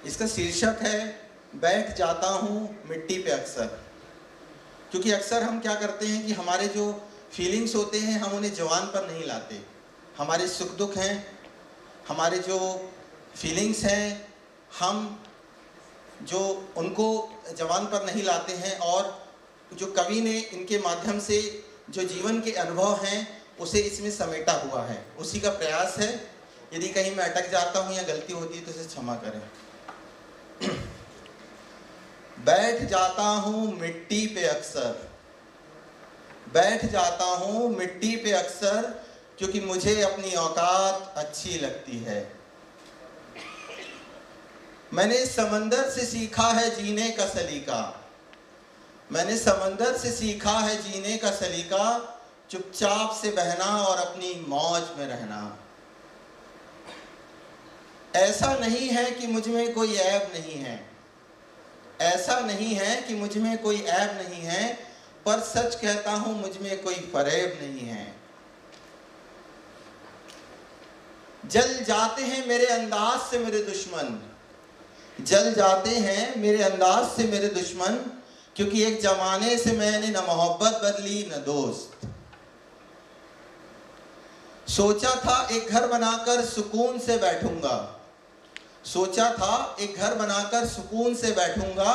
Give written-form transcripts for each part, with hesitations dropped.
इसका शीर्षक है बैठ जाता हूँ मिट्टी पे अक्सर। क्योंकि अक्सर हम क्या करते हैं कि हमारे जो फीलिंग्स होते हैं हम उन्हें ज़ुबान पर नहीं लाते। हमारे सुख दुख हैं, हमारे जो फीलिंग्स हैं, हम जो उनको ज़ुबान पर नहीं लाते हैं। और जो कवि ने इनके माध्यम से जो जीवन के अनुभव हैं उसे इसमें समेटा हुआ है, उसी का प्रयास है। यदि कहीं मैं अटक जाता हूँ या गलती होती है तो इसे क्षमा करें। बैठ जाता हूँ मिट्टी पे अक्सर, बैठ जाता हूँ मिट्टी पे अक्सर, क्योंकि मुझे अपनी औकात अच्छी लगती है। मैंने समंदर से सीखा है जीने का सलीका, मैंने समंदर से सीखा है जीने का सलीका, चुपचाप से बहना और अपनी मौज में रहना। ऐसा नहीं है कि मुझ में कोई ऐब नहीं है, ऐसा नहीं है कि मुझ में कोई ऐब नहीं है, पर सच कहता हूं मुझ में कोई फरेब नहीं है। जल जाते हैं मेरे अंदाज से मेरे दुश्मन, जल जाते हैं मेरे अंदाज से मेरे दुश्मन, क्योंकि एक जमाने से मैंने न मोहब्बत बदली न दोस्त। सोचा था एक घर बनाकर सुकून से बैठूंगा, सोचा था एक घर बनाकर सुकून से बैठूंगा,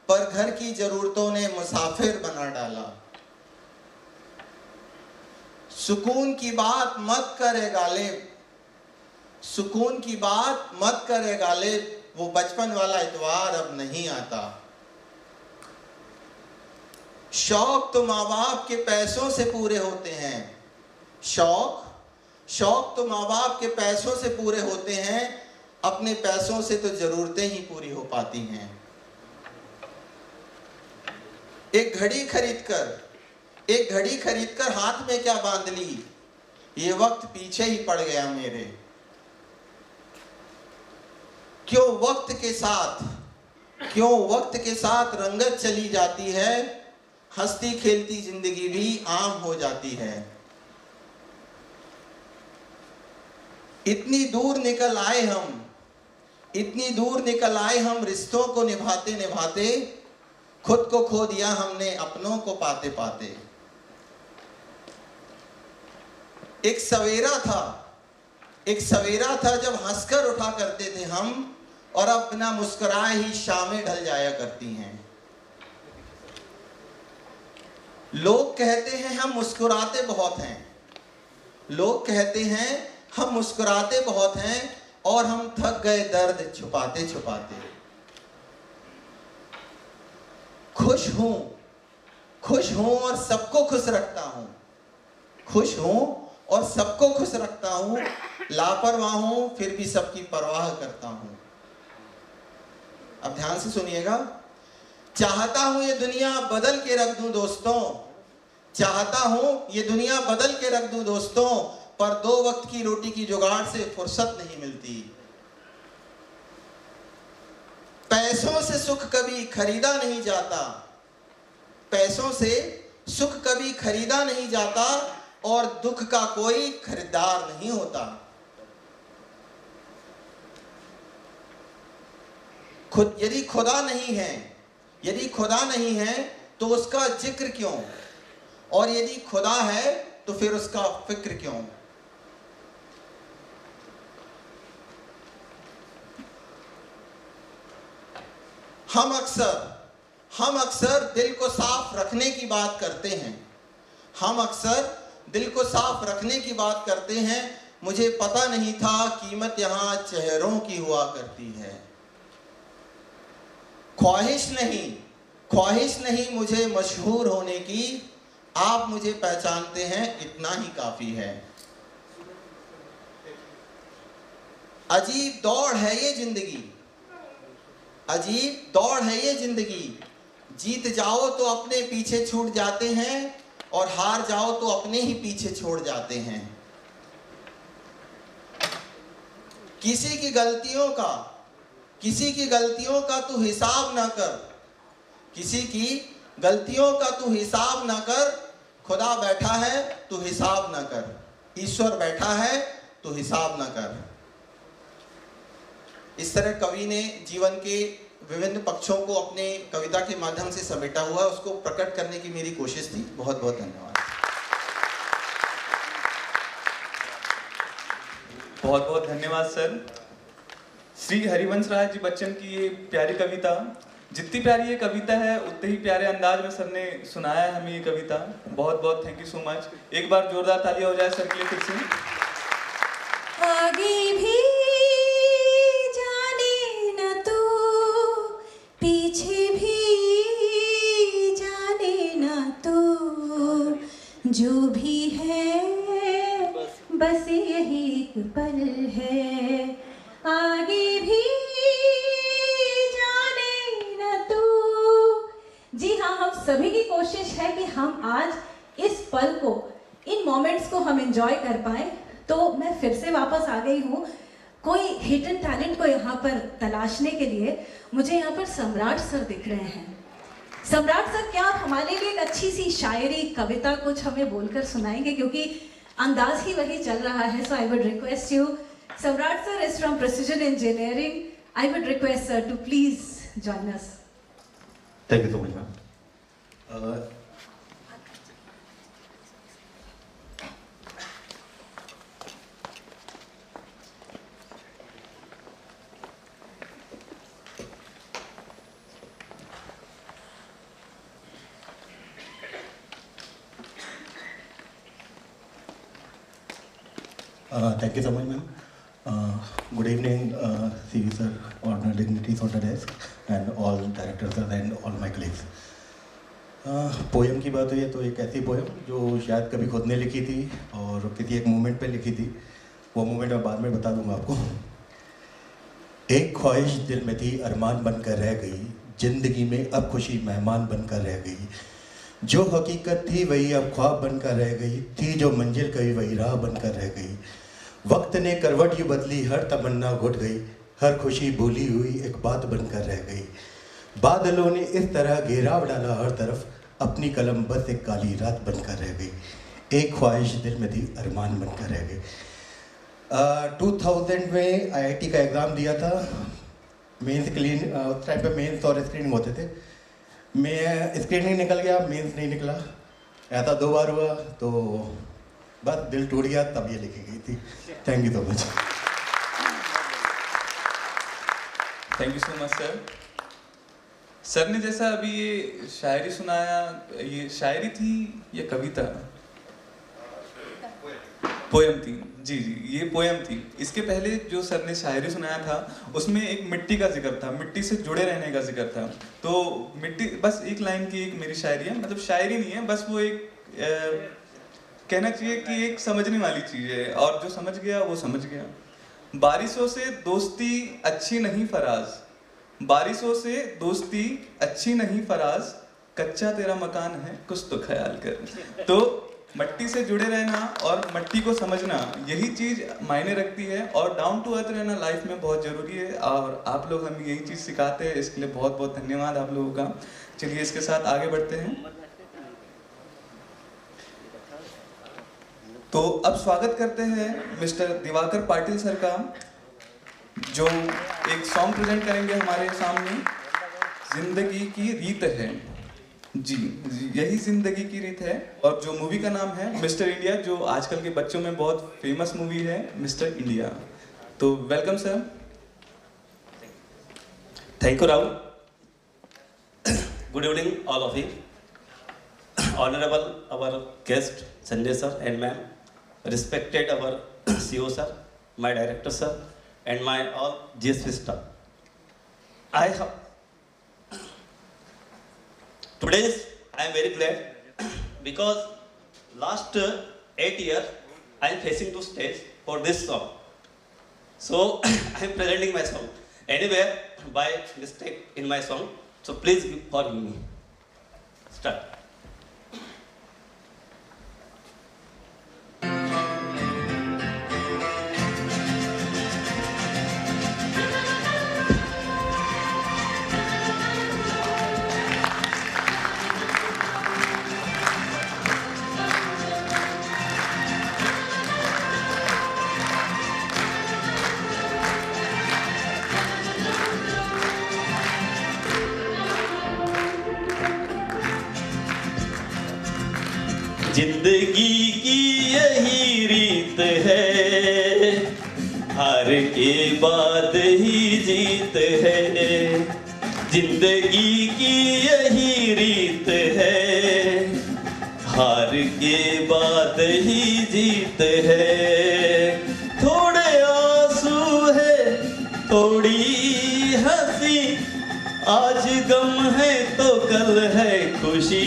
पर घर की जरूरतों ने मुसाफिर बना डाला। सुकून की बात मत करे गालिब, सुकून की बात मत करे गालिब, वो बचपन वाला इतवार अब नहीं आता। शौक तो माँ बाप के पैसों से पूरे होते हैं, शौक तो माँ बाप के पैसों से पूरे होते हैं, अपने पैसों से तो जरूरतें ही पूरी हो पाती हैं। एक घड़ी खरीदकर हाथ में क्या बांध ली, ये वक्त पीछे ही पड़ गया मेरे। क्यों वक्त के साथ रंगत चली जाती है, हंसती खेलती जिंदगी भी आम हो जाती है। इतनी दूर निकल आए हम रिश्तों को निभाते निभाते, खुद को खो दिया हमने अपनों को पाते पाते। एक सवेरा था जब हंसकर उठा करते थे हम, और अब बिना मुस्कुराए ही शामें ढल जाया करती हैं। लोग कहते हैं हम मुस्कुराते बहुत हैं, लोग कहते हैं हम मुस्कुराते बहुत हैं, और हम थक गए दर्द छुपाते छुपाते। खुश हूं और सबको खुश रखता हूं, खुश हूं और सबको खुश रखता हूं, लापरवाह हूं फिर भी सबकी परवाह करता हूं। अब ध्यान से सुनिएगा। चाहता हूं ये दुनिया बदल के रख दूं दोस्तों, चाहता हूं ये दुनिया बदल के रख दूं दोस्तों, पर 2 वक्त की रोटी की जुगाड़ से फुर्सत नहीं मिलती। पैसों से सुख कभी खरीदा नहीं जाता, पैसों से सुख कभी खरीदा नहीं जाता, और दुख का कोई खरीदार नहीं होता। यदि खुदा नहीं है तो उसका जिक्र क्यों, और यदि खुदा है तो फिर उसका फिक्र क्यों। हम अक्सर दिल को साफ रखने की बात करते हैं, हम अक्सर दिल को साफ रखने की बात करते हैं। मुझे पता नहीं था कीमत यहाँ चेहरों की हुआ करती है। ख्वाहिश नहीं मुझे मशहूर होने की, आप मुझे पहचानते हैं इतना ही काफी है। अजीब दौड़ है ये जिंदगी, अजीब दौड़ है ये जिंदगी, जीत जाओ तो अपने पीछे छूट जाते हैं, और हार जाओ तो अपने ही पीछे छोड़ जाते हैं। किसी की गलतियों का तू हिसाब ना कर, किसी की गलतियों का तू हिसाब ना कर, खुदा बैठा है तू हिसाब ना कर, ईश्वर बैठा है तू हिसाब ना कर। इस तरह कवि ने जीवन के विभिन्न पक्षों को अपने कविता के माध्यम से समेटा हुआ, उसको प्रकट करने की मेरी कोशिश थी। बहुत बहुत धन्यवाद। बहुत बहुत धन्यवाद सर। श्री हरिवंश राय जी बच्चन की ये प्यारी कविता, जितनी प्यारी ये कविता है उतने ही प्यारे अंदाज में सर ने सुनाया है हमें ये कविता। बहुत बहुत थैंक यू सो मच। एक बार जोरदार तालियां हो जाए सर के लिए फिर से। आगे भी जाने न तू, पीछे भी जाने न तू, जो भी है बस यही एक पल है। आगे भी जाने न तू। जी हाँ, हम सभी की कोशिश है कि हम आज इस पल को, इन मोमेंट्स को हम एंजॉय कर पाए। तो मैं फिर से वापस आ गई हूँ कोई हिडन टैलेंट को यहाँ पर तलाशने के लिए। मुझे यहाँ पर सम्राट सर दिख रहे हैं। सम्राट सर, क्या आप हमारे लिए एक अच्छी सी शायरी, कविता कुछ हमें बोलकर सुनाएंगे, क्योंकि अंदाज ही वही चल रहा है। So I would request you, Samrat sir is from precision engineering, I would request sir to please join us. Thank you so much ma'am. Thank you so much, ma'am. Good evening, CV sir, honored dignitaries on the desk, and all directors and all my colleagues. Poem की बात हुई है तो एक ऐसी poem जो शायद कभी खुद ने लिखी थी और किसी एक मोमेंट पे लिखी थी। वो मोमेंट मैं बाद में बता दूंगा आपको। एक ख्वाहिश दिल में थी, अरमान बनकर रह गई, जिंदगी में अब खुशी मेहमान बनकर रह गई। जो हकीकत थी वही अब ख्वाब बनकर रह गई, थी जो मंजिल कभी वही राह बनकर रह गई। वक्त ने करवट यूँ बदली, हर तमन्ना घुट गई, हर खुशी भूली हुई एक बात बनकर रह गई। बादलों ने इस तरह घेराव डाला हर तरफ, अपनी कलम बस एक काली रात बनकर रह गई। एक ख्वाहिश दिल में थी, अरमान बनकर रह गई। 2000 में IIT का एग्ज़ाम दिया था। मेंस उस टाइम पे मेंस और स्क्रीनिंग होते थे। मैं स्क्रीनिंग निकल गया, मेंस नहीं निकला। ऐसा 2 बार हुआ तो बस दिल टूट गया, तब ये लिखी गई थी। Thank you so much. Thank you so much sir. Sir ने जैसा अभी ये शायरी सुनाया, ये शायरी थी या कविता? पोयम थी। जी जी, ये पोयम थी। इसके पहले जो सर ने शायरी सुनाया था उसमें एक मिट्टी का जिक्र था, मिट्टी से जुड़े रहने का जिक्र था। तो मिट्टी, बस एक लाइन की एक मेरी शायरी है, मतलब शायरी नहीं है, बस वो एक कहना चाहिए कि एक समझने वाली चीज़ है, और जो समझ गया वो समझ गया। बारिशों से दोस्ती अच्छी नहीं फराज, बारिशों से दोस्ती अच्छी नहीं फराज, कच्चा तेरा मकान है कुछ तो ख्याल कर। तो मट्टी से जुड़े रहना और मट्टी को समझना, यही चीज़ मायने रखती है, और डाउन टू अर्थ रहना लाइफ में बहुत ज़रूरी है। और आप लोग हमें यही चीज़ सिखाते हैं, इसके लिए बहुत बहुत धन्यवाद आप लोगों का। चलिए इसके साथ आगे बढ़ते हैं। तो अब स्वागत करते हैं मिस्टर दिवाकर पाटिल सर का, जो एक सॉन्ग प्रेजेंट करेंगे हमारे सामने। जिंदगी की रीत है, जी यही जिंदगी की रीत है, और जो मूवी का नाम है मिस्टर इंडिया, जो आजकल के बच्चों में बहुत फेमस मूवी है मिस्टर इंडिया। तो welcome sir. Thank you Rahul. Good evening all of you. Honourable our guest Sanjay sir and ma'am, respected our CEO sir, my director sir, and my all GSP staff. I am very glad because last 8 years I am facing to stage for this song. So I am presenting my song anywhere by mistake in my song. So please forgive me. Start. जिंदगी की यही रीत है, हार के बाद ही जीत है। जिंदगी की यही रीत है, हार के बाद ही जीत है। थोड़े आंसू है, थोड़ी हंसी, आज गम है तो कल है खुशी।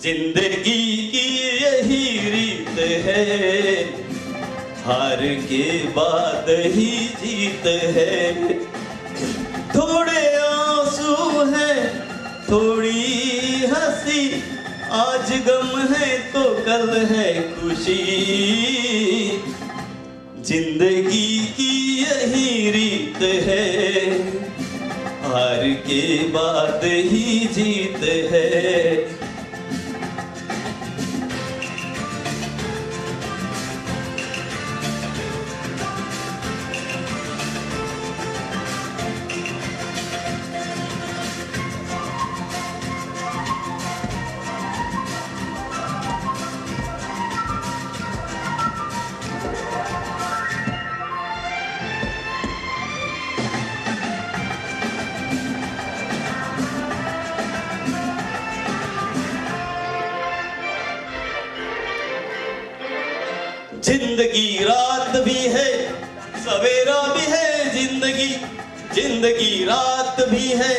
जिंदगी की यही रीत है, हार के बाद ही जीत है। थोड़े आंसू है, थोड़ी हंसी, आज गम है तो कल है खुशी। जिंदगी की यही रीत है, हार के बाद ही जीत है। जिंदगी रात भी है, सवेरा भी है। जिंदगी, जिंदगी रात भी है,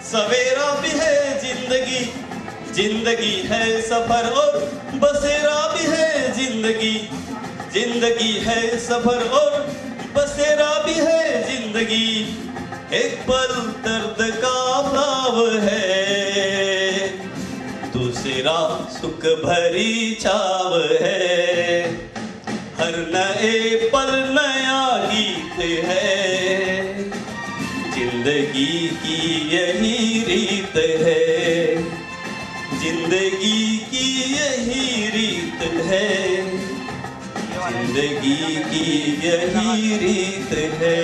सवेरा भी है। जिंदगी, जिंदगी है सफर और बसेरा भी है। जिंदगी, जिंदगी है सफर और बसेरा भी है। जिंदगी एक पल दर्द का भाव है, दूसरा सुख भरी छाव है। हर नए पल नया गीत है, जिंदगी की यही रीत है। जिंदगी की यही रीत है, जिंदगी की यही रीत है।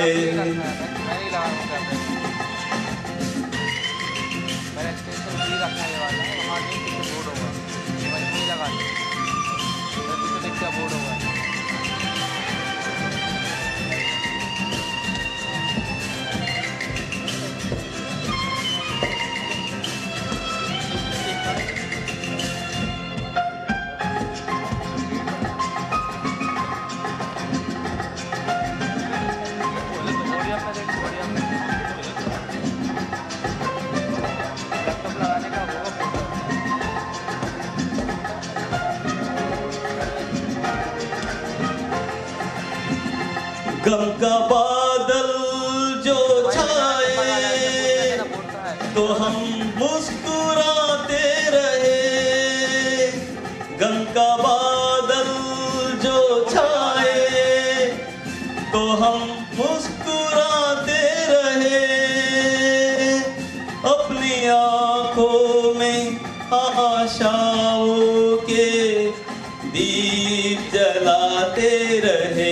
गम का बादल जो छाए तो हम मुस्कुराते रहे। गम का बादल जो छाए तो हम मुस्कुराते रहे। अपनी आंखों में आशाओं के दीप जलाते रहे।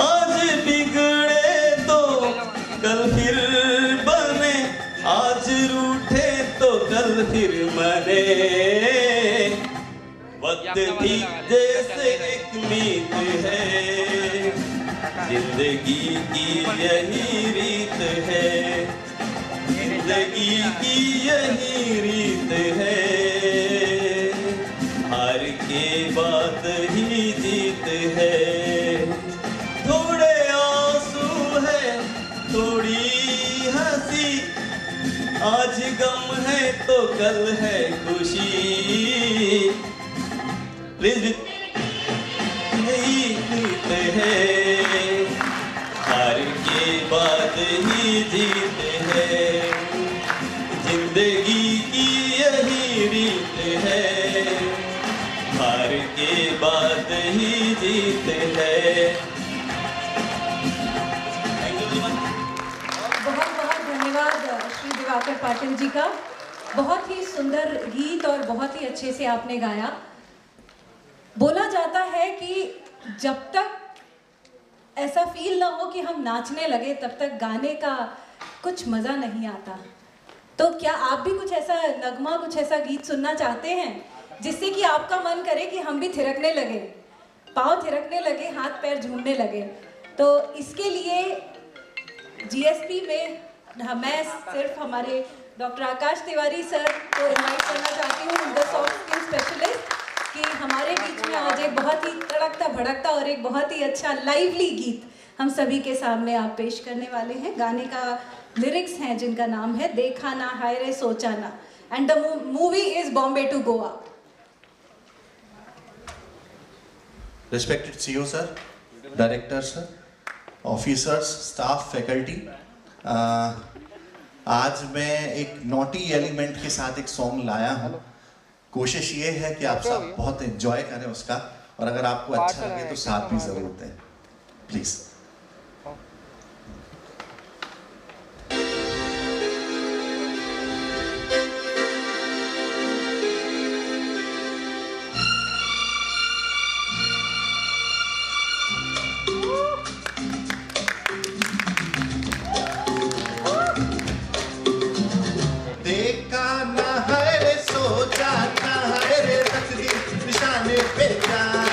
आज बिगड़े तो कल फिर बने, आज रूठे तो कल फिर मने। वक्त भी जैसे एक मीत है, जिंदगी की यही रीत है। जिंदगी की यही रीत है, हार के बाद ही जीत है। थोड़े आंसू है, थोड़ी हंसी, आज गम है तो कल है खुशी। प्लीज यही रीत है, हार के बाद ही जीत है। जिंदगी की यही रीत है, हार के बाद ही जीत है। बहुत बहुत धन्यवाद श्री दिवाकर पाटिल जी का। बहुत ही सुंदर गीत और बहुत ही अच्छे से आपने गाया। बोला जाता है कि जब तक ऐसा फील ना हो कि हम नाचने लगे तब तक गाने का कुछ मज़ा नहीं आता। तो क्या आप भी कुछ ऐसा नगमा, कुछ ऐसा गीत सुनना चाहते हैं जिससे कि आपका मन करे कि हम भी थिरकने लगे, पाँव थिरकने लगे, हाथ पैर झूमने लगे? तो इसके लिए जीएसपी में मैं सिर्फ हमारे डॉक्टर आकाश तिवारी सर को इनवाइट करना चाहती हूँ, द सॉफ्ट स्किल स्पेशलिस्ट, कि हमारे बीच में आज एक बहुत ही तड़कता भड़कता और एक बहुत ही अच्छा लाइवली गीत हम सभी के सामने आप पेश करने वाले हैं। गाने का लिरिक्स हैं जिनका नाम है देखा ना हाय रे सोचा ना, and the movie is Bombay to Goa. Respected CEO sir, director sir, officers, staff, faculty, आज मैं एक नॉटी एलिमेंट के साथ एक सॉन्ग लाया हूँ। कोशिश ये है कि आप सब बहुत एंजॉय करें उसका, और अगर आपको अच्छा लगे तो साथ भी जरूर दें, प्लीज। देखा ना है रे सोचा ना है रे रख दी निशाने पे जान,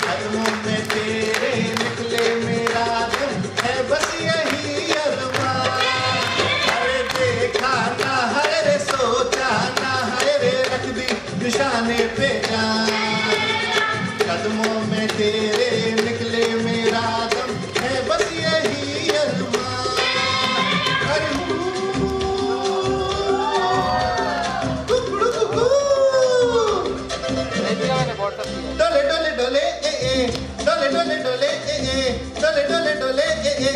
कदमों में तेरे निकले मेरा दम है बस यही अरमान। अरे देखा ना है रे सोचा ना है रे रख दी निशाने पे जान, कदमों में तेरे निकले मेरा दम है बस यही अरमान। अरे डोले डोले डोले ए डोले डोले डोले ए डोले डोले डोले ए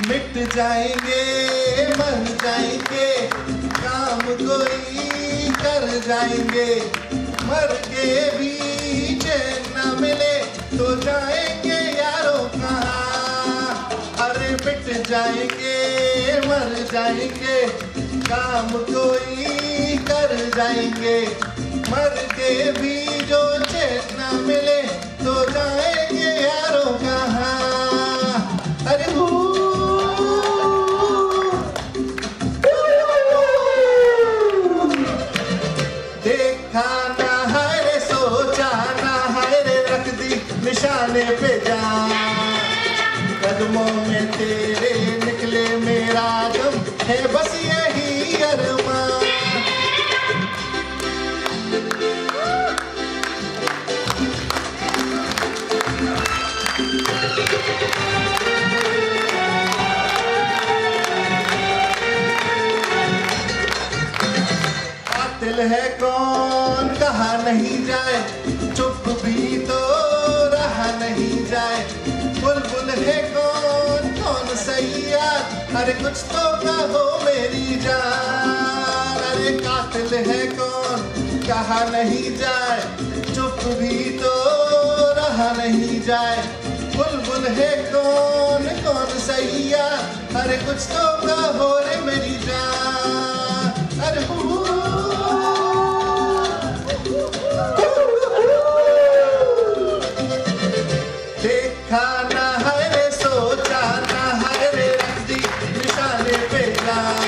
मिट जाएंगे मर जाएंगे काम कोई कर जाएंगे, मर के भी चैन न मिले तो जाएंगे यारों कहाँ। अरे मिट जाएंगे मर जाएंगे काम कोई कर जाएंगे, मर के भी जो चैन न मिले तो जाएंगे यारों कहाँ। अरे देखा ना है रे सोचा ना है रे रख दी निशाने पे जान, कदमों में तेरे निकले मेरा दम है बस यही अरमान। दिल है कौन कहा नहीं जाए, चुप भी तो रहा नहीं जाए, बुलबुल है कौन कौन सही यार, अरे कुछ तो कहो मेरी जान। अरे कातिल है कौन कहा नहीं जाए, चुप भी तो रहा नहीं जाए, बुलबुल है कौन कौन सही यार, अरे कुछ तो कहो रे मेरी जान। अरे देखा ना है रे सोचा ना है रे रख दी निशाने पे जान,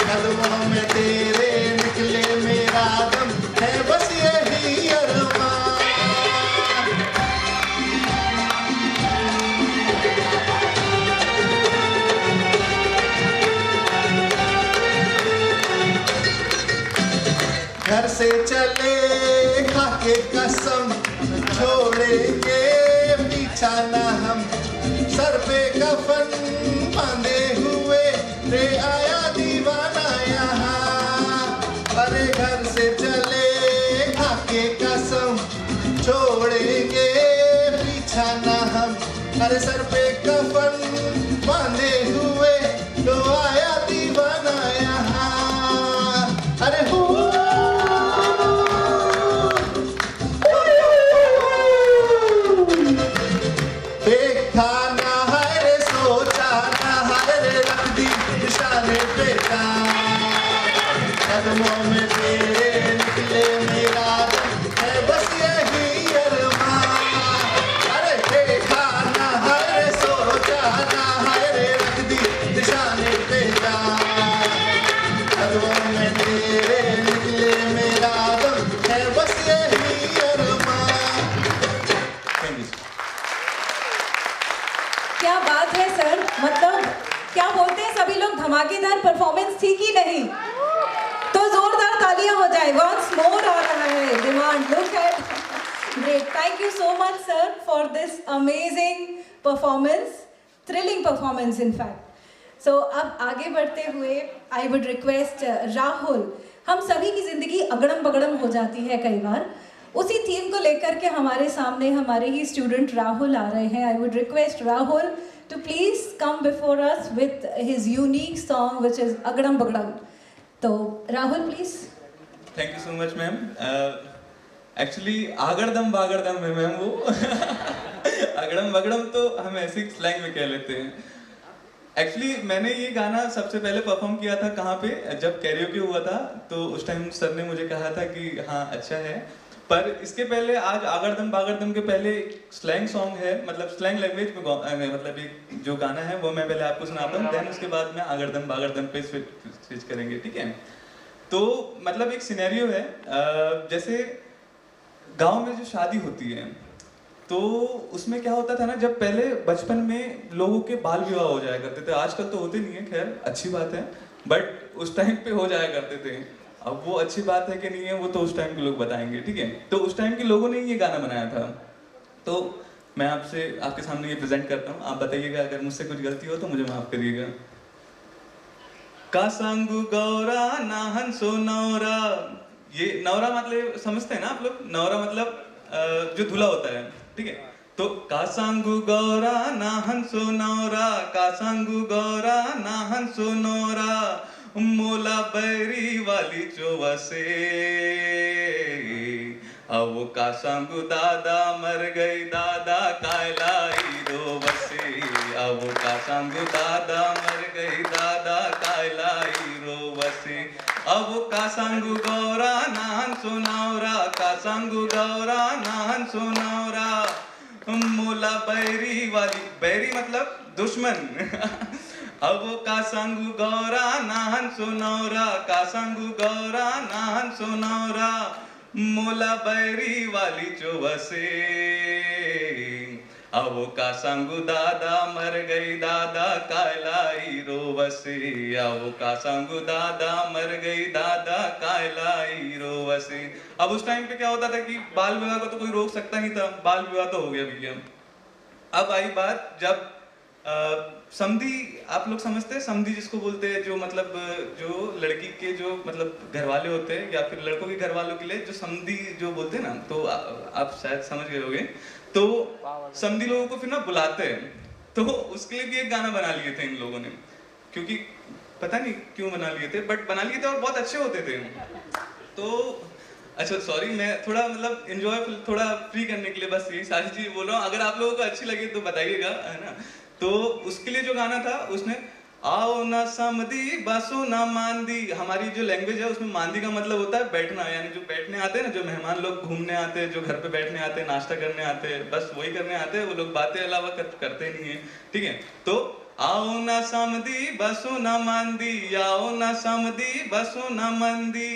कदमों में तेरे निकले मेरा दम है बस यही अरमान। घर से चले खाके कसम छोड़ेंगे पीछा ना हम, सर पे कफन बांधे हुए रे आया दीवाना यहाँ। अरे घर से चले खाके कसम छोड़ेंगे पीछा ना हम, अरे सर पे कफन बांधे हुए तो आया दीवाना यहाँ। अरे देखा ना है रे सोचा कदमों में तेरे निकले मेरा दम है बस यही अरमान। अरे देखा ना है सोचा ना है रे रख दी निशाने पे जान। कदमों में तेरे निकले मेरा दम है बस यही अरमान। Thank you. क्या बात है सर, मतलब क्या बोलते हैं सभी लोग, धमाकेदार परफॉर्मेंस थी कि नहीं? तो जोरदार तालियां हो जाए। वंस मोर आ रहा है demand, look at great. Thank you so much sir for this amazing performance, thrilling performance in fact. So अब आगे बढ़ते हुए आई वुड रिक्वेस्ट राहुल। हम सभी की जिंदगी अगड़म बगड़म हो जाती है कई बार, उसी थीम को लेकर के हमारे सामने हमारे ही स्टूडेंट राहुल आ रहे हैं। आई would request Rahul to please come before us with his unique song which is Agadam Bagadam. तो Rahul please. Thank you so much ma'am. Actually Agadam Bagadam है मैम वो अगड़म बगड़म तो हम ऐसे स्लैंग में कह लेते हैं। एक्चुअली मैंने ये गाना सबसे पहले परफॉर्म किया था कहाँ पे, जब कैरियोके हुआ था, तो उस टाइम सर ने मुझे कहा था कि हाँ अच्छा है। पर इसके पहले आज आगड़दम बागड़दम के पहले स्लैंग सॉन्ग है, मतलब स्लैंग लैंग्वेज में मतलब एक जो गाना है वो मैं पहले आपको सुनाता हूँ, देन उसके बाद में आगड़दम बागड़दम पे स्विच करेंगे, ठीक है? तो मतलब एक सिनेरियो है, जैसे गांव में जो शादी होती है तो उसमें क्या होता था ना, जब पहले बचपन में लोगों के बाल विवाह हो जाया करते थे, आजकल तो होते नहीं है, खैर अच्छी बात है, बट उस टाइम पे हो जाया करते थे। अब वो अच्छी बात है कि नहीं है वो तो उस टाइम के लोग बताएंगे, ठीक है? तो उस टाइम के लोगों ने ये गाना बनाया था, तो मैं आपके सामने ये प्रेजेंट करता हूँ। आप बताइएगा अगर मुझसे कुछ गलती हो तो मुझे माफ करिएगा। कासांगु गौरा नाहन सो नौरा, ये नौरा मतलब समझते हैं ना आप लोग? नौरा मतलब जो दूल्हा होता है, ठीक है? तो कासांगु गौरा नाहन सो नौरा, कासांगु गौरा नाहन सो नौरा, मोला बैरी वाली चोवसे, अब कासांगु दादा मर गई दादा कायलाई रोवसे, अब कासांगु दादा मर गई दादा कायलाई रोवसे, अब कासांगु गौरा नाहन सोनावरा, कासांगु गौरा नाहन सोनावरा, मोला बैरी वाली, बैरी मतलब दुश्मन अब कासांगु गौरा नाहन सोनौरा, कासांगु गौरा नाहन सोनौरा, मोला बैरी वाली चोवसे, अब कासांगु दादा मर गई दादा कायलाई रोवसे, अब कासांगु दादा मर गई दादा कायलाई रोवसे। अब उस टाइम पे क्या होता था कि बाल विवाह को तो कोई रोक सकता नहीं था, बाल विवाह तो हो गया भैया। अब आई बात जब समधी, आप लोग समझते हैं समधी जिसको बोलते हैं, जो मतलब जो लड़की के जो मतलब घर वाले होते हैं या फिर लड़कों के घर वालों के लिए जो समधी जो बोलते हैं ना, तो आप शायद समझ गए होंगे। तो समधी लोगों को फिर ना बुलाते हैं, तो उसके लिए भी एक गाना बना लिए थे इन लोगों ने, क्योंकि पता नहीं क्यों बना लिए थे, बट बना लिए थे और बहुत अच्छे होते थे। तो अच्छा सॉरी, मैं थोड़ा मतलब एंजॉय थोड़ा फ्री करने के लिए बस यही सारी चीज बोल रहा हूँ, अगर आप लोगों को अच्छी लगे तो बताइएगा, है ना? तो उसके लिए जो गाना था उसने आओ ना समधी बसो ना मांदी, हमारी जो लैंग्वेज है उसमें मांदी का मतलब होता है बैठना, यानी जो बैठने आते हैं ना, जो मेहमान लोग घूमने आते हैं, जो घर पे बैठने आते हैं, नाश्ता करने आते हैं, बस वही करने आते हैं, वो लोग बातें अलावा करते नहीं है, ठीक है? तो आओ ना समधी बसो ना मांदी, आओ ना समधी बसो ना मंदी,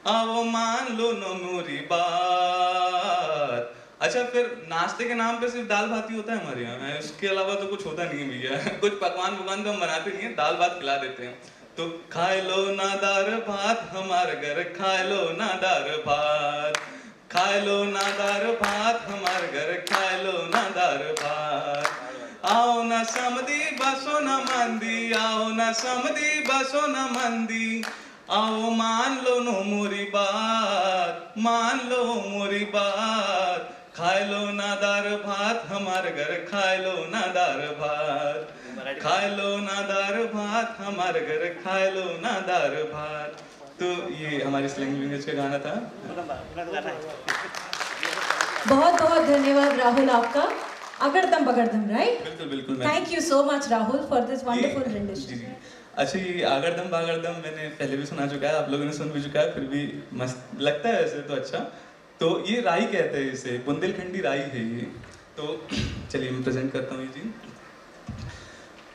आओ मान लो न मोरी बात। अच्छा, फिर नाश्ते के नाम पे सिर्फ दाल भात ही होता है हमारे यहाँ, उसके अलावा तो कुछ होता नहीं है भैया कुछ पकवान तो हम बनाते नहीं है, दाल भात खिला देते हैं। तो खाए लो ना दार भात हमारे घर, खाए लो ना दार भात, खाए लो ना दार भात हमारे घर, खाए लो ना दार भात। आओ ना समधी बसो ना मंदी, आओ ना समधी बसो ना मंदी, आओ मान लो नो मोरी बात, मान लो मोरी बात, खाए लो ना दार भात हमारे घर, खाए लो ना दार भात, खाए लो ना दार भात हमारे घर, खाए लो ना दार भात। तो ये हमारी स्लैंग लैंग्वेज का गाना था। बहुत बहुत धन्यवाद राहुल आपका। अगड़दम बगड़दम, राइट? बिल्कुल बिल्कुल thank you so much Rahul for this wonderful जी रेंडिशन। जी। अच्छा, ये आगड़दम बागड़दम मैंने पहले भी सुना चुका है, आप लोगों ने सुन भी चुका है, फिर भी मस्त लगता है वैसे तो। अच्छा, तो ये राई कहते हैं इसे, बुंदेलखंडी राई है ये। तो चलिए मैं प्रेजेंट करता हूँ ये जी।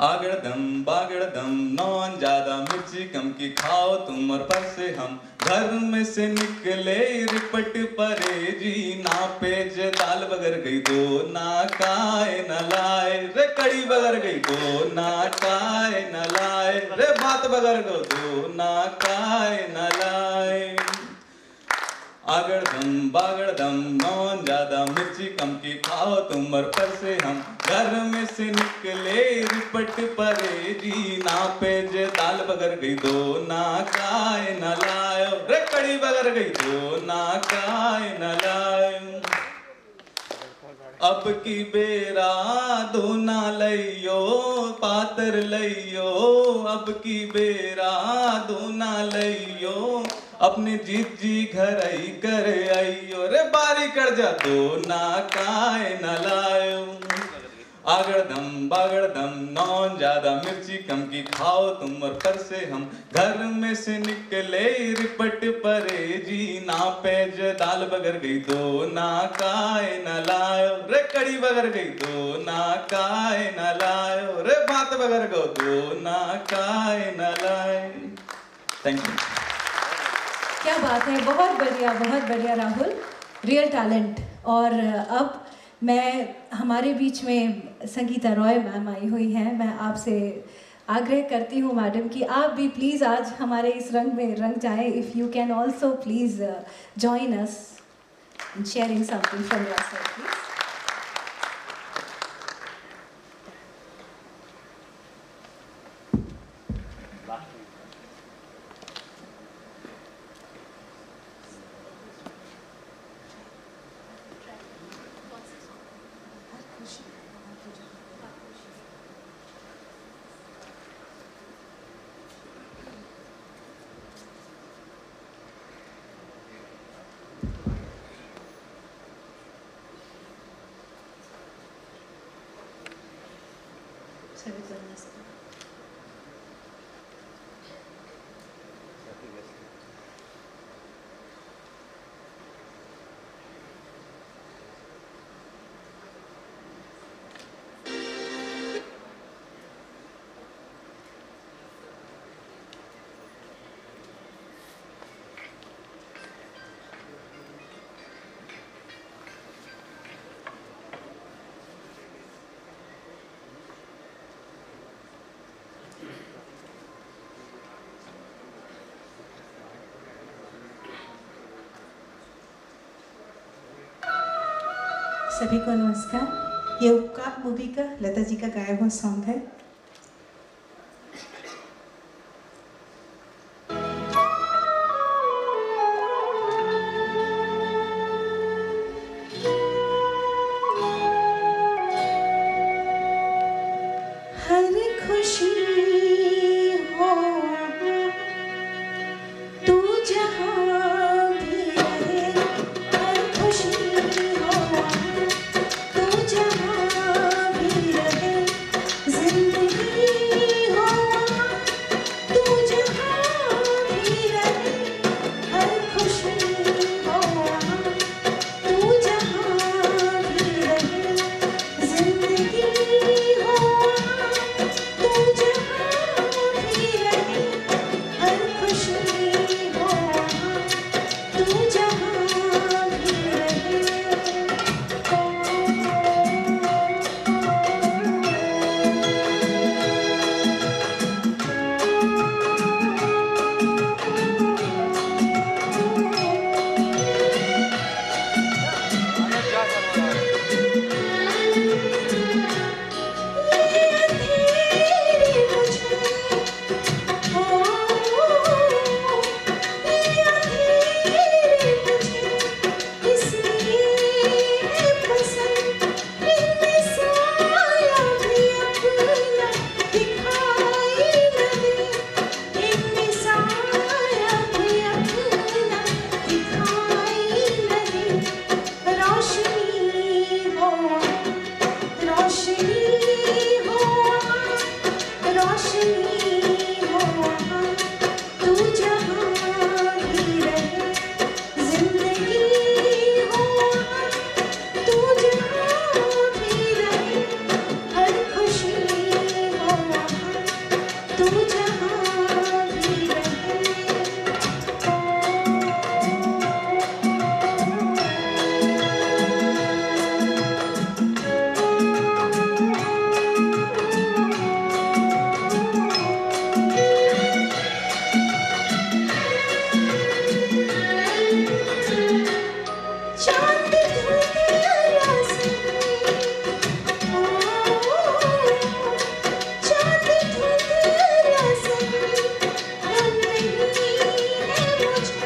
आगड़दम बागड़दम, नौन ज्यादा मिर्ची कम की खाओ तुम और पर से हम, घर में से निकले रिपट परे जी, ना पेज दाल बगर गई दो ना काय न लाए, रे कड़ी बगर गई दो ना काय न लाए, रे भात बगर गो दो ना काय न लाए। आगड़दम बागड़दम, नौन ज्यादा मिर्ची कम की खाओ तुम और पर से हम, घर में से निकले रिपट परे जी, ना पेज दाल बगर गई दो ना काय न लायो, रे कड़ी बगर गई दो ना काय न लायो। अब की बेरा दो ना लइयो पातर लइयो, अब की बेरा दो ना लइयो, अपने जीत जी घर आई कर आइयो, रे बारी कर जा दो ना काय न लायो। आगड़दम बागड़दम, नौन ज्यादा मिर्ची कम की खाओ तुम और पर से हम, घर में से निकले रिपट परे जी, ना पेज दाल बगर गई दो ना काय न लायो, रे कड़ी बगर गई दो ना काय न लायो, रे भात बगर गो दो ना काय न लायो। Thank you. क्या बात है, बहुत बढ़िया राहुल, रियल टैलेंट। और अब मैं, हमारे बीच में संगीता रॉय मैम आई हुई हैं। मैं आपसे आग्रह करती हूँ मैडम कि आप भी प्लीज़ आज हमारे इस रंग में रंग जाएं। If you can also please join us in sharing something from your side please. सभी को नमस्कार। ये उपकार मूवी का लता जी का गाया हुआ सॉन्ग है। हर खुशी हो तू जहाँ भी रहे, हर खुशी हो तू जहाँ भी रहे, जिंदगी खुशी हो वहाँ, तू जहाँ भी रहे, जिंदगी हो वहाँ, तू जहाँ भी रहे, हर खुशी हो वहाँ, तू जहाँ भी रहे। चांद धुंधिया से, चांद धुंधिया से, गम नहीं है मुझे,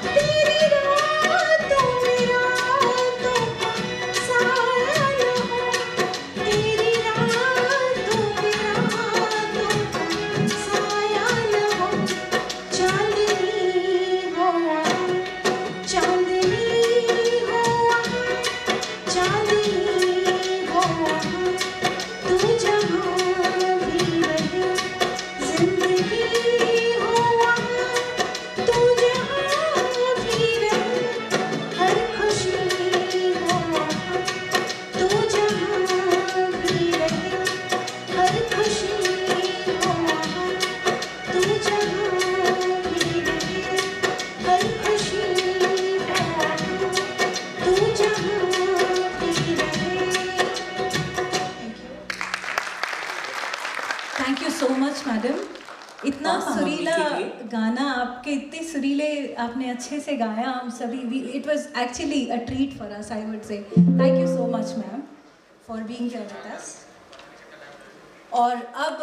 तेरी रातों में रातों का साया न हो, तेरी रातों में रातों का साया न हो, चांदनी हो वहाँ, चांदनी हो वहाँ, चांदनी हो वहाँ, तू जहाँ भी रहे, जिंदगी हो वहाँ, तू जहाँ भी रहे, हर खुशी हो वहाँ, तू जहाँ भी रहे, हर खुशी हो वहाँ, तू जहाँ भी रहे, हर खुशी हो वहाँ, तू जहाँ भी रहे। Thank you so much madam. इतना सुरीला गाना आपके, इतने सुरीले आपने अच्छे से गाया। हम सभी, it was actually a treat for us, I would say. Thank you so much ma'am for being here with us. और अब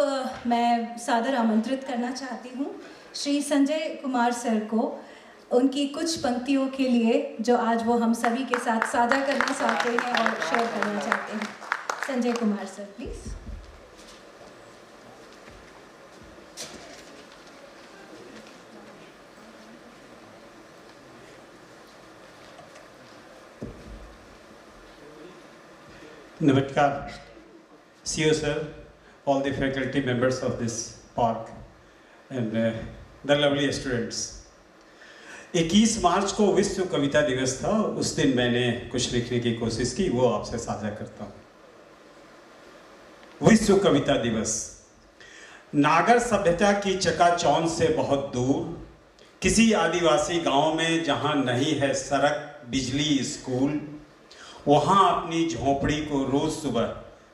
मैं सादर आमंत्रित करना चाहती हूँ श्री संजय कुमार सर को, उनकी कुछ पंक्तियों के लिए जो आज वो हम सभी के साथ साझा करना चाहते हैं और शेयर करना चाहते हैं। Sanjay Kumar sir please. Namaskar, CEO sir, all the faculty members of this park and the lovely students. 21 मार्च को विश्व कविता दिवस था। उस दिन मैंने कुछ लिखने की कोशिश की, वो आपसे साझा करता हूँ। विश्व कविता दिवस। नागर सभ्यता की चकाचौंध से बहुत दूर, किसी आदिवासी गांव में जहां नहीं है सड़क, बिजली, स्कूल, वहाँ अपनी झोंपड़ी को रोज सुबह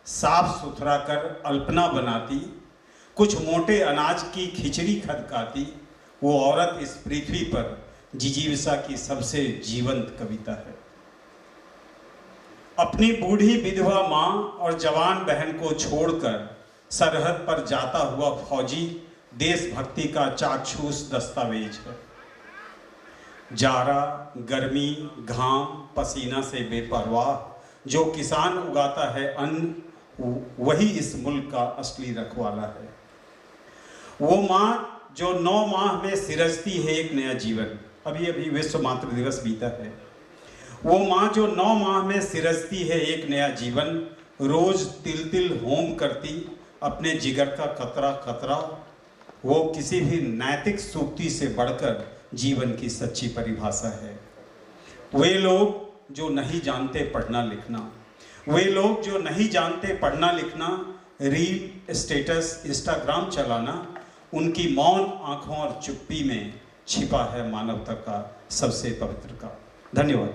साफ सुथरा कर अल्पना बनाती, कुछ मोटे अनाज की खिचड़ी खदकाती, वो औरत इस पृथ्वी पर जिजीविका की सबसे जीवंत कविता है। अपनी बूढ़ी विधवा माँ और जवान बहन को छोड़कर सरहद पर जाता हुआ फौजी देशभक्ति का चाक्षुष दस्तावेज है। जाड़ा, गर्मी, घाम, पसीना से बेपरवाह जो किसान उगाता है अन्न, वही इस मुल्क का असली रखवाला है। वो माँ जो 9 माह में सिरजती है एक नया जीवन। अभी अभी विश्व मातृ दिवस बीता है। वो माँ जो 9 माह में सिरजती है एक नया जीवन, रोज तिल तिल होम करती अपने जिगर का कतरा कतरा, वो किसी भी नैतिक सूक्ति से बढ़कर जीवन की सच्ची परिभाषा है। वे लोग जो नहीं जानते पढ़ना लिखना, वे लोग जो नहीं जानते पढ़ना लिखना, रील, स्टेटस, इंस्टाग्राम चलाना, उनकी मौन आंखों और चुप्पी में छिपा है मानवता का सबसे पवित्र का। धन्यवाद।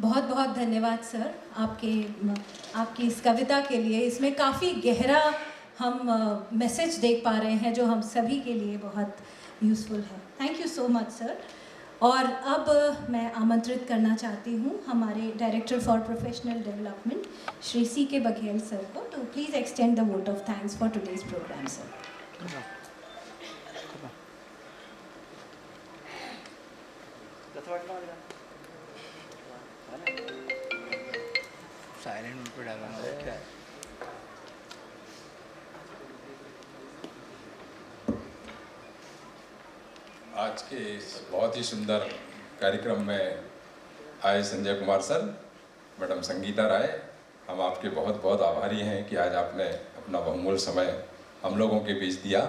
बहुत बहुत धन्यवाद सर आपकी इस कविता के लिए। इसमें काफ़ी गहरा हम मैसेज देख पा रहे हैं जो हम सभी के लिए बहुत यूज़फुल है। Thank you so much sir. और अब मैं आमंत्रित करना चाहती हूँ हमारे director for professional development Shri C.K. Baghel sir को to please extend the vote of thanks for today's program sir. Silent पे डालना क्या है? आज के इस बहुत ही सुंदर कार्यक्रम में आए संजय कुमार सर, मैडम संगीता राय हम आपके बहुत बहुत आभारी हैं कि आज आपने अपना बहुमूल्य समय हम लोगों के बीच दिया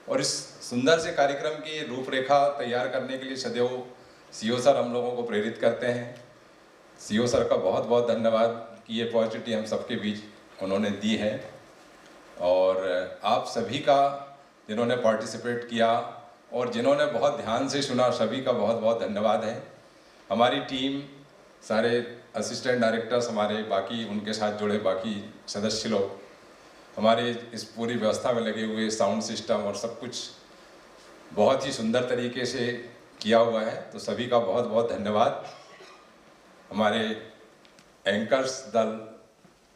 और इस सुंदर से कार्यक्रम की रूपरेखा तैयार करने के लिए सदैव सीओ सर हम लोगों को प्रेरित करते हैं। सीओ सर का बहुत बहुत धन्यवाद कि ये अपॉर्चुनिटी हम सबके बीच उन्होंने दी है और आप सभी का जिन्होंने पार्टिसिपेट किया और जिन्होंने बहुत ध्यान से सुना सभी का बहुत बहुत धन्यवाद है। हमारी टीम, सारे असिस्टेंट डायरेक्टर्स, हमारे बाकी उनके साथ जुड़े बाकी सदस्य लोग, हमारे इस पूरी व्यवस्था में लगे हुए, साउंड सिस्टम और सब कुछ बहुत ही सुंदर तरीके से किया हुआ है, तो सभी का बहुत बहुत धन्यवाद। हमारे एंकर्स दल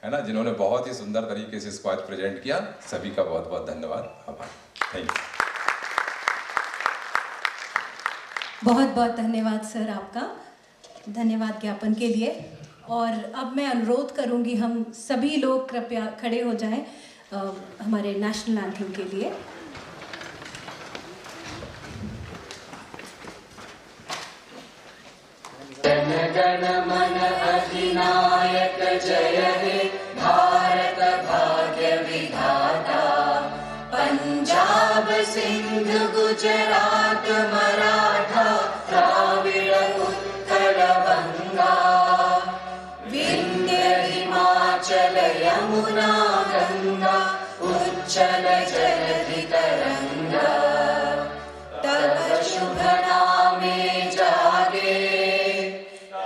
है ना, जिन्होंने बहुत ही सुंदर तरीके से इसको आज प्रेजेंट किया, सभी का बहुत बहुत धन्यवाद, आभार, थैंक यू। बहुत बहुत धन्यवाद सर आपका, धन्यवाद ज्ञापन के लिए। और अब मैं अनुरोध करूंगी हम सभी लोग कृपया खड़े हो जाएं हमारे नेशनल एंथम के लिए। जन गण मन अधिनायक जय हे भारत भाग्य विधाता, पंजाब सिंध गुजरात मराठा द्राविड़ उत्कल बंगा, विंध्य हिमाचल यमुना गंगा उच्चल जलधि तरंगा, तब शुभ नामे जागे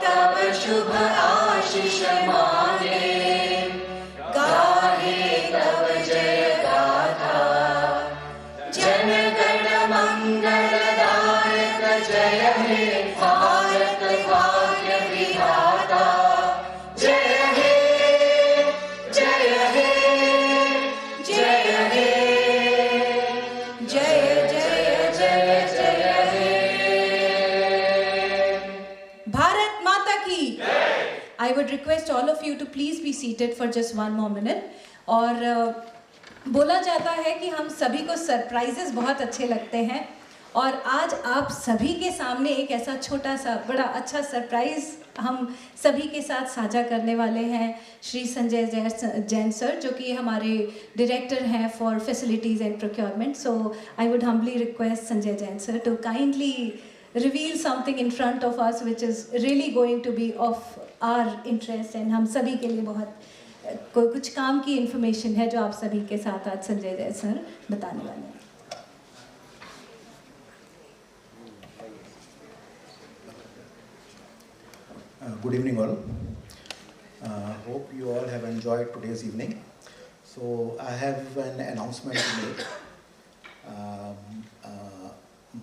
तब शुभ आशीष मांगे, गाहे तब जय गाथा, जन गण मंगलदायक जय हे भारत भाग्य विधाता, जय हे जय हे जय हे जय जय जय जय हे। भारत माता की। I would request all of you to please be seated for just one more minute. और बोला जाता है कि हम सभी को सरप्राइजेस बहुत अच्छे लगते हैं और आज आप सभी के सामने एक ऐसा छोटा सा बड़ा अच्छा सरप्राइज हम सभी के साथ साझा करने वाले हैं श्री संजय जैन सर, जो कि हमारे डायरेक्टर हैं for facilities and procurement. So I would humbly request Sanjay Jain sir to kindly reveal something in front of us which is really going to be of our interest and हम सभी के लिए बहुत कुछ काम की इंफॉर्मेशन है जो आप सभी के साथ आज संजय जैन सर बताने वाले हैं। Good evening all. Hope you all have enjoyed today's evening. So I have an announcement to make.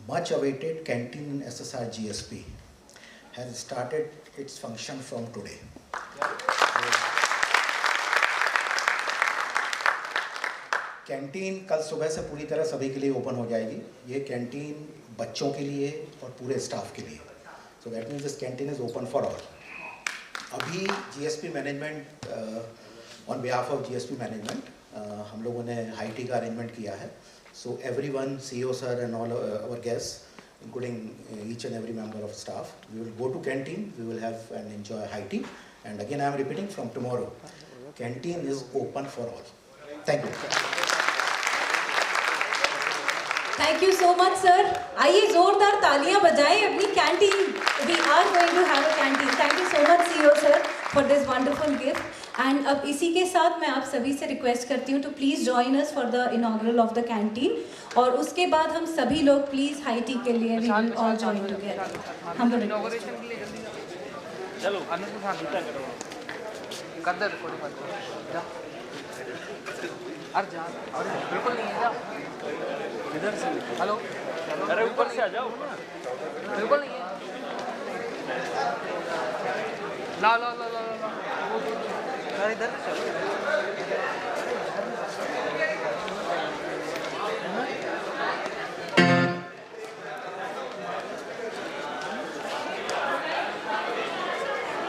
Much awaited canteen SSR GSP has started its function from today. Canteen कल सुबह से पूरी तरह सभी के लिए ओपन हो जाएगी। ये कैंटीन बच्चों के लिए और पूरे स्टाफ के लिए, so that means this canteen is open for all. अभी GSP management on behalf of GSP management हम लोगों ने हाई टी का अरेंजमेंट किया है। So everyone, CEO sir and all our guests including each and every member of staff, we will go to canteen, we will have and enjoy high tea, and again I am repeating, from tomorrow canteen is open for all. Thank you. Thank you so much sir. आइए जोरदार तालियां बजाएं अपनी canteen. We are going to have a canteen. Thank you so much CEO sir for this wonderful gift. And अब इसी के साथ मैं आप सभी से रिक्वेस्ट करती हूँ to please join us for the inaugural of the canteen, और उसके बाद हम सभी लोग प्लीज़ हाई टी के लिए भी ऑल जॉइन टुगेदर। हम लोग इनॉग्रेशन के लिए जल्दी चलो आनंद के साथ कर दे रिकॉर्डिंग मत जा जा अरे बिल्कुल नहीं है, जा इधर से। हेलो, अरे ऊपर से आ जाओ, बिल्कुल नहीं है। ला ला ला ला ला इधर चलो।